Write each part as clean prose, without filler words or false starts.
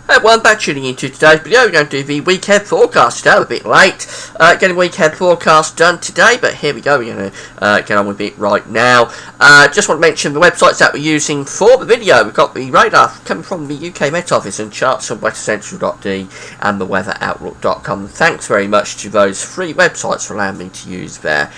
Well, I'm back tuning into today's video. We're going to do the weekend forecast today. I'm a bit late getting weekend forecast done today, but here we go. We're going to get on with it right now. Just want to mention the websites that we're using for the video. We've got the radar coming from the UK Met Office and charts from weathercentral.de and the weatheroutlook.com. Thanks very much to those free websites for allowing me to use their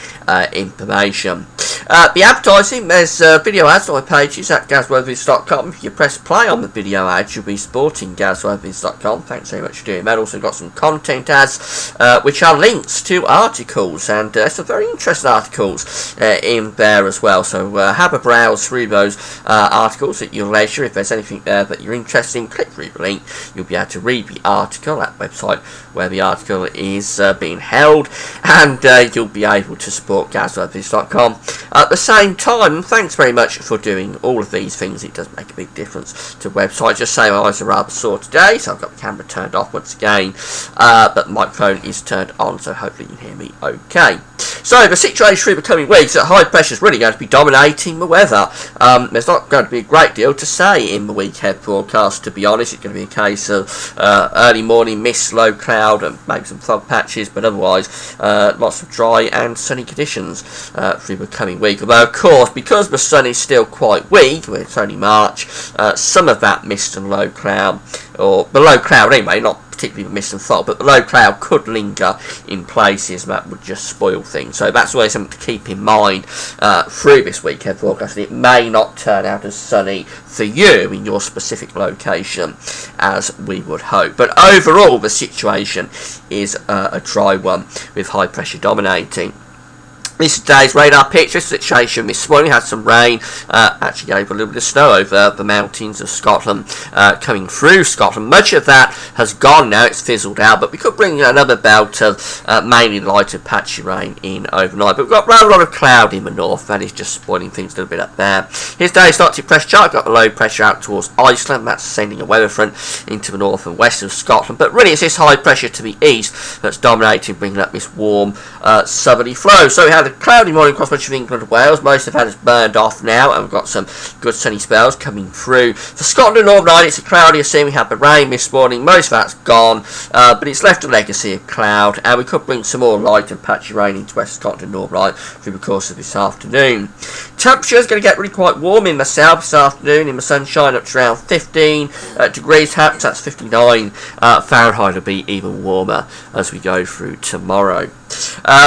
information. The advertising, there's video ads on my pages at gazweathervids.com. If you press play on the video ads, you'll be sporting gazweathervids.com. Thanks very much for doing that. Also got some content ads, which are links to articles, and some very interesting articles in there as well. So have a browse through those articles at your leisure. If there's anything there that you're interested in, click through the link. You'll be able to read the article, that website where the article is being held, and you'll be able to support gazweathervids.com. At the same time, thanks very much for doing all of these things. It does make a big difference to websites. Just say my eyes are rather sore today, so I've got the camera turned off once again, but the microphone is turned on, so hopefully you can hear me okay. So the situation through the coming weeks, that high pressure is really going to be dominating the weather. There's not going to be a great deal to say in the weekend forecast, to be honest. It's going to be a case of early morning mist, low cloud, and maybe some fog patches, but otherwise lots of dry and sunny conditions through the coming week. Although, of course, because the sun is still quite weak, it's only March, some of that mist and low cloud, or the low cloud anyway, not particularly the mist and fog, but the low cloud could linger in places, and that would just spoil things. So that's always something to keep in mind through this weekend forecast. It may not turn out as sunny for you in your specific location as we would hope. But overall, the situation is a dry one with high pressure dominating. This is today's radar picture situation. This morning had some rain, actually gave a little bit of snow over the mountains of Scotland, coming through Scotland. Much of that has gone now, it's fizzled out, but we could bring another belt of mainly light and patchy rain in overnight. But we've got rather a lot of cloud in the north, that is just spoiling things a little bit up there. Here's today's Arctic pressure chart. We've got the low pressure out towards Iceland, that's sending a weather front into the north and west of Scotland. But really it's this high pressure to the east that's dominating, bringing up this warm southerly flow. So we had a cloudy morning across much of England and Wales. Most of that has burned off now, and we've got some good sunny spells coming through. For Scotland and Northern Ireland, it's a cloudy scene. We had the rain this morning. Most of that's gone, but it's left a legacy of cloud, and we could bring some more light and patchy rain into West Scotland and Northern Ireland through the course of this afternoon. Temperature is going to get really quite warm in the south this afternoon, in the sunshine up to around 15 degrees perhaps. That's 59 Fahrenheit. Will be even warmer as we go through tomorrow.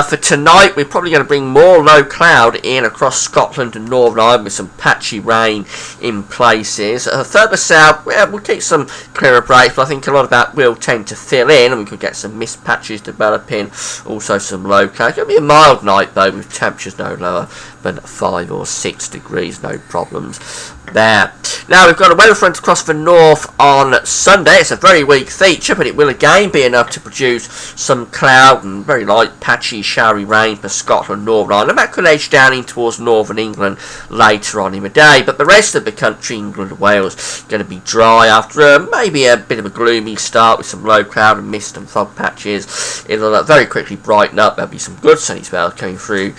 For tonight, we're probably going to bring more low cloud in across Scotland and Northern Ireland with some patchy rain in places. Further south, we'll keep some clearer breaks, but I think a lot of that will tend to fill in, and we could get some mist patches developing, also some low cloud. It's going to be a mild night though, with temperatures no lower than 5 or 6 degrees, no problems there. Now we've got a weather front across the north on Sunday. It's a very weak feature, but it will again be enough to produce some cloud and very light patchy showery rain for Scotland and Northern Ireland, and that could edge down in towards northern England later on in the day. But the rest of the country, England and Wales, going to be dry after maybe a bit of a gloomy start with some low cloud and mist and fog patches. It'll very quickly brighten up. There'll be some good sunny spells coming through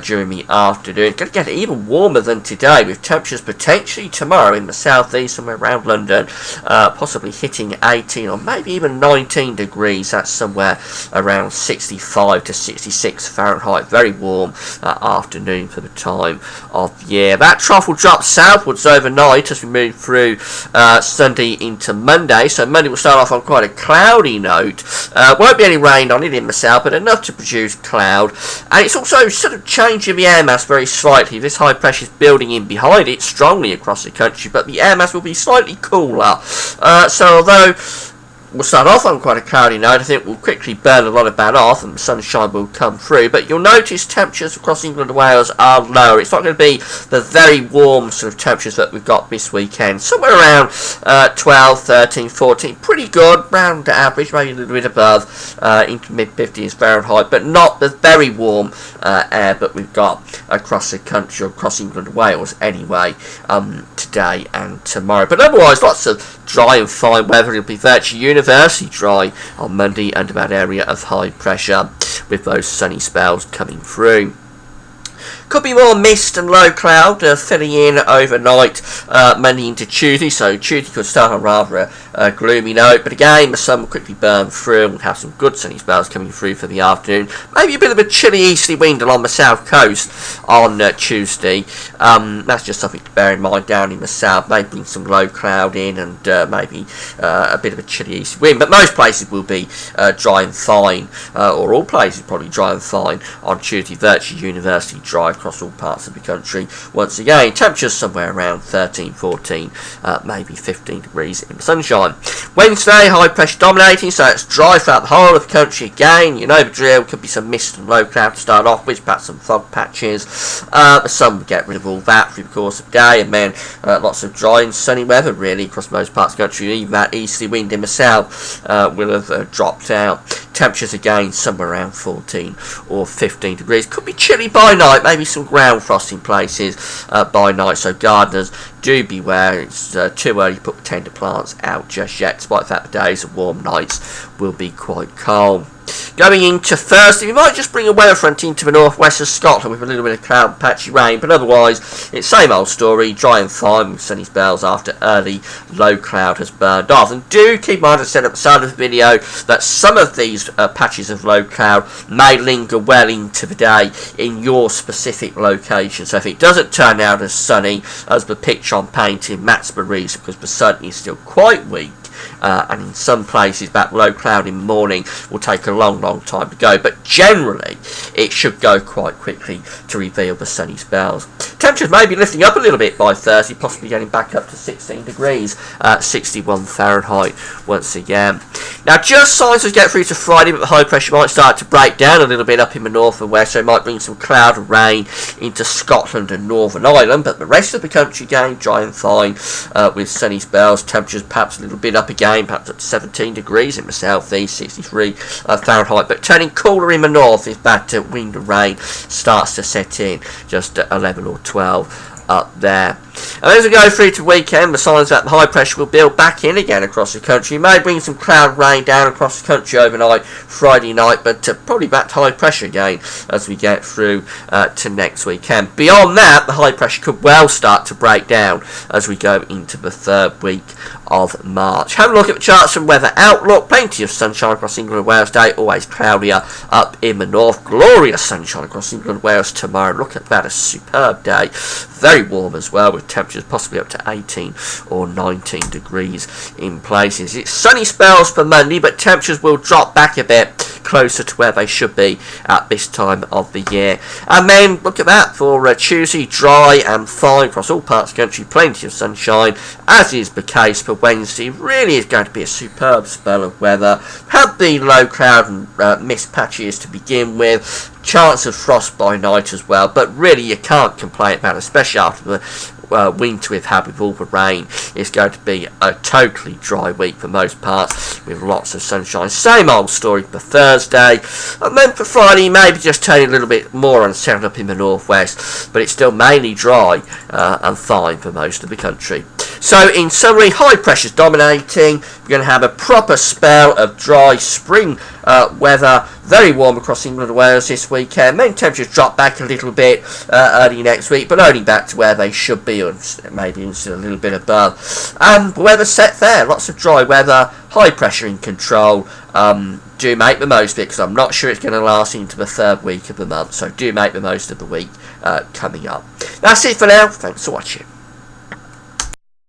during the afternoon. It's going to get even warmer than today, with temperatures potentially tomorrow in the southeast, somewhere around London, possibly hitting 18 or maybe even 19 degrees. That's somewhere around 65 to 66 Fahrenheit. Very warm afternoon for the time of year. That trough will drop southwards overnight as we move through Sunday into Monday. So Monday will start off on quite a cloudy note. Won't be any rain on it in the south, but enough to produce cloud. And it's also sort of changing the air mass very slightly. This high pressure is building in behind it strongly across the country, but the air mass will be slightly cooler. So although we'll start off on quite a cloudy note, I think we'll quickly burn a lot of that off and the sunshine will come through. But you'll notice temperatures across England and Wales are lower. It's not going to be the very warm sort of temperatures that we've got this weekend. Somewhere around 12, 13, 14. Pretty good, round average, maybe a little bit above, into mid-50s Fahrenheit, but not the very warm air that we've got across the country, across England and Wales anyway, today and tomorrow. But otherwise, lots of dry and fine weather. It'll be virtually universally dry on Monday under that area of high pressure, with those sunny spells coming through. Could be more mist and low cloud filling in overnight, mainly into Tuesday. So Tuesday could start on rather a gloomy note, but again the sun will quickly burn through and we'll have some good sunny spells coming through for the afternoon. Maybe a bit of a chilly easterly wind along the south coast on Tuesday. That's just something to bear in mind down in the south. Maybe bring some low cloud in and maybe a bit of a chilly easterly wind, but most places will be dry and fine, or all places probably dry and fine on Tuesday. Virtually universally dry across all parts of the country. Once again, temperatures somewhere around 13, 14, maybe 15 degrees in the sunshine. Wednesday, high pressure dominating, so it's dry throughout the whole of the country again. You know the drill. Could be some mist and low cloud to start off with, perhaps some fog patches. The sun will get rid of all that through the course of the day, and then lots of dry and sunny weather really across most parts of the country. Even that easterly wind in the south will have dropped out. Temperatures again somewhere around 14 or 15 degrees. Could be chilly by night, maybe some ground frost in places by night, so gardeners do beware. It's too early to put the tender plants out just yet, despite the fact the days of warm nights will be quite cold. Going into Thursday, we might just bring a weather front into the northwest of Scotland with a little bit of cloud and patchy rain, but otherwise it's same old story, dry and fine with sunny spells after early low cloud has burned off. And do keep in mind, as I said at the start of the video, that some of these patches of low cloud may linger well into the day in your specific location. So if it doesn't turn out as sunny as the picture I'm painting, that's the reason, because the sun is still quite weak. And in some places that low cloud in the morning will take a long time to go, but generally it should go quite quickly to reveal the sunny spells. Temperatures may be lifting up a little bit by Thursday, possibly getting back up to 16 degrees, 61 Fahrenheit once again. Now just signs as we get through to Friday, but the high pressure might start to break down a little bit up in the north and west, so it might bring some cloud and rain into Scotland and Northern Ireland, but the rest of the country again dry and fine with sunny spells. Temperatures perhaps a little bit up again, perhaps up to 17 degrees in the southeast, 63 Fahrenheit, but turning cooler in the north if that wind and rain starts to set in, just at 11 or 12 up there. And as we go through to the weekend, the signs that the high pressure will build back in again across the country. It may bring some cloud and rain down across the country overnight, Friday night, but probably back to high pressure again as we get through to next weekend. Beyond that, the high pressure could well start to break down as we go into the third week of March. Have a look at the charts and weather outlook. Plenty of sunshine across England and Wales today, always cloudier up in the north. Glorious sunshine across England and Wales tomorrow. Look at that, a superb day. Very warm as well, with temperatures possibly up to 18 or 19 degrees in places. It's sunny spells for Monday, but temperatures will drop back a bit closer to where they should be at this time of the year. And then look at that for Tuesday, dry and fine across all parts of the country, plenty of sunshine, as is the case for Wednesday. Really is going to be a superb spell of weather. Had the low cloud and mist patches to begin with, chance of frost by night as well, but really you can't complain about it, especially after the winter we've had with all the rain. It's going to be a totally dry week for most parts with lots of sunshine. Same old story for Thursday, and then for Friday maybe just turning a little bit more unsettled up in the northwest, but it's still mainly dry and fine for most of the country. So in summary, high pressure's dominating. We're going to have a proper spell of dry spring weather, very warm across England and Wales this weekend. Then temperatures drop back a little bit early next week, but only back to where they should be, or maybe a little bit above. And the weather's set there, lots of dry weather, high pressure in control. Do make the most of it, because I'm not sure it's going to last into the third week of the month, so do make the most of the week coming up. That's it for now. Thanks for watching.